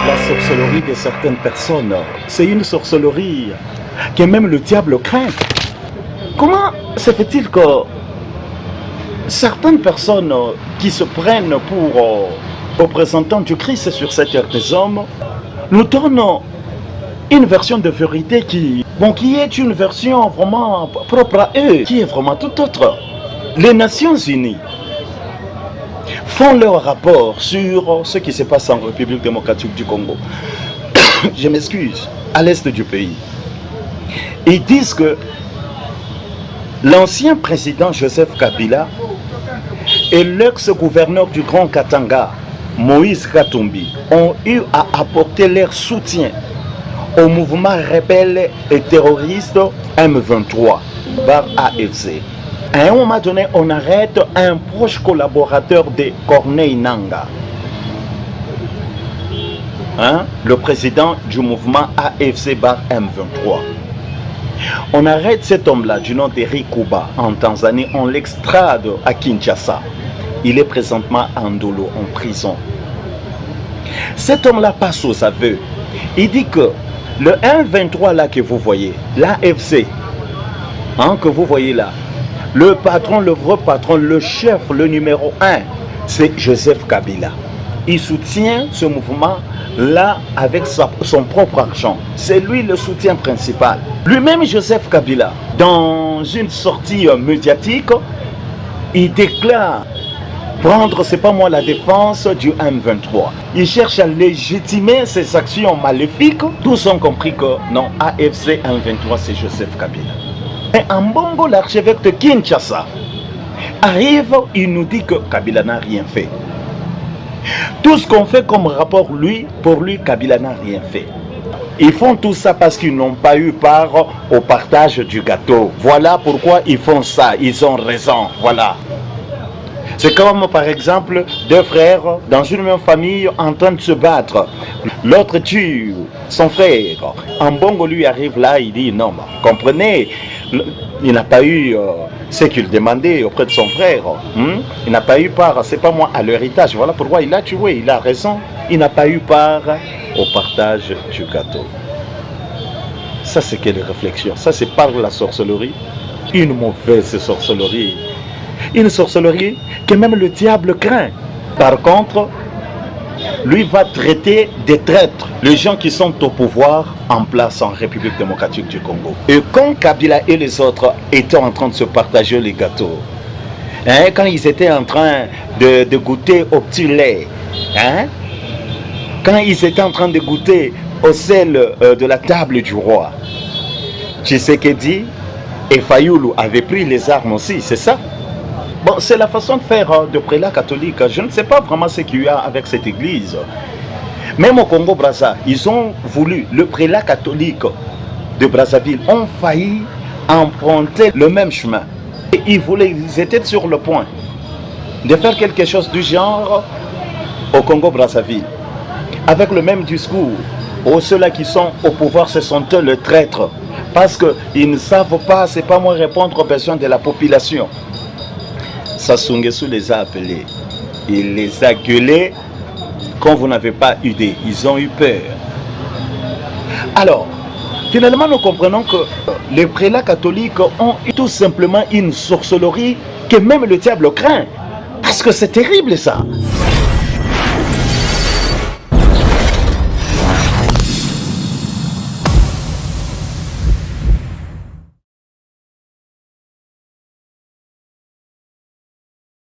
La sorcellerie de certaines personnes, c'est une sorcellerie que même le diable craint. Comment se fait-il que certaines personnes qui se prennent pour représentants du Christ sur cette terre des hommes nous donnent une version de vérité qui est une version vraiment propre à eux, qui est vraiment tout autre. Les Nations Unies font leur rapport sur ce qui se passe en République démocratique du Congo. Je m'excuse, à l'est du pays. Ils disent que l'ancien président Joseph Kabila et l'ex-gouverneur du Grand Katanga, Moïse Katumbi, ont eu à apporter leur soutien au mouvement rebelle et terroriste M23, bar AFC. À un moment donné, on arrête un proche collaborateur de Corneille Nangaa, le président du mouvement AFC bar M23. On arrête cet homme-là du nom d'Eric Kuba en Tanzanie, on l'extrade à Kinshasa. Il est présentement en Ndolo, en prison. Cet homme-là passe aux aveux. Il dit que le M23 là que vous voyez, l'AFC, que vous voyez là, le patron, le vrai patron, le chef, le numéro 1, c'est Joseph Kabila. Il soutient ce mouvement-là avec son propre argent. C'est lui le soutien principal. Lui-même, Joseph Kabila, dans une sortie médiatique, il déclare prendre, c'est pas moi, la défense du M23. Il cherche à légitimer ses actions maléfiques. Tous ont compris que non, AFC M23, c'est Joseph Kabila. Et en Bongo, l'archevêque de Kinshasa arrive, il nous dit que Kabila n'a rien fait. Tout ce qu'on fait comme rapport, pour lui, Kabila n'a rien fait. Ils font tout ça parce qu'ils n'ont pas eu part au partage du gâteau. Voilà pourquoi ils font ça. Ils ont raison. Voilà. C'est comme par exemple deux frères dans une même famille en train de se battre. L'autre tue son frère. En Bongo lui arrive là, il dit non, comprenez, il n'a pas eu ce qu'il demandait auprès de son frère. Il n'a pas eu part, c'est pas moi, à l'héritage. Voilà pourquoi il a tué, il a raison. Il n'a pas eu part au partage du gâteau. Ça c'est quelle réflexion? Ça c'est par la sorcellerie. Une mauvaise sorcellerie. Une sorcellerie que même le diable craint. Par contre, lui va traiter des traîtres, les gens qui sont au pouvoir en place en République démocratique du Congo. Et quand Kabila et les autres étaient en train de se partager les gâteaux, quand ils étaient en train de goûter au petit lait, quand ils étaient en train de goûter au sel de la table du roi, Tshisekedi et Fayoulou avaient pris les armes aussi, c'est ça? Bon, c'est la façon de faire de prélat catholique. Je ne sais pas vraiment ce qu'il y a avec cette église. Même au Congo-Brazza, ils ont voulu, le prélat catholique de Brazzaville ont failli emprunter le même chemin. Et ils étaient sur le point de faire quelque chose du genre au Congo-Brazzaville. Avec le même discours. Oh, ceux-là qui sont au pouvoir, ce sont eux les traîtres. Parce qu'ils ne savent pas, c'est pas moi répondre aux besoins de la population. Sassou Nguesso les a appelés. Il les a gueulés quand vous n'avez pas idée. Ils ont eu peur. Alors, finalement, nous comprenons que les prélats catholiques ont tout simplement une sorcellerie que même le diable craint. Parce que c'est terrible ça.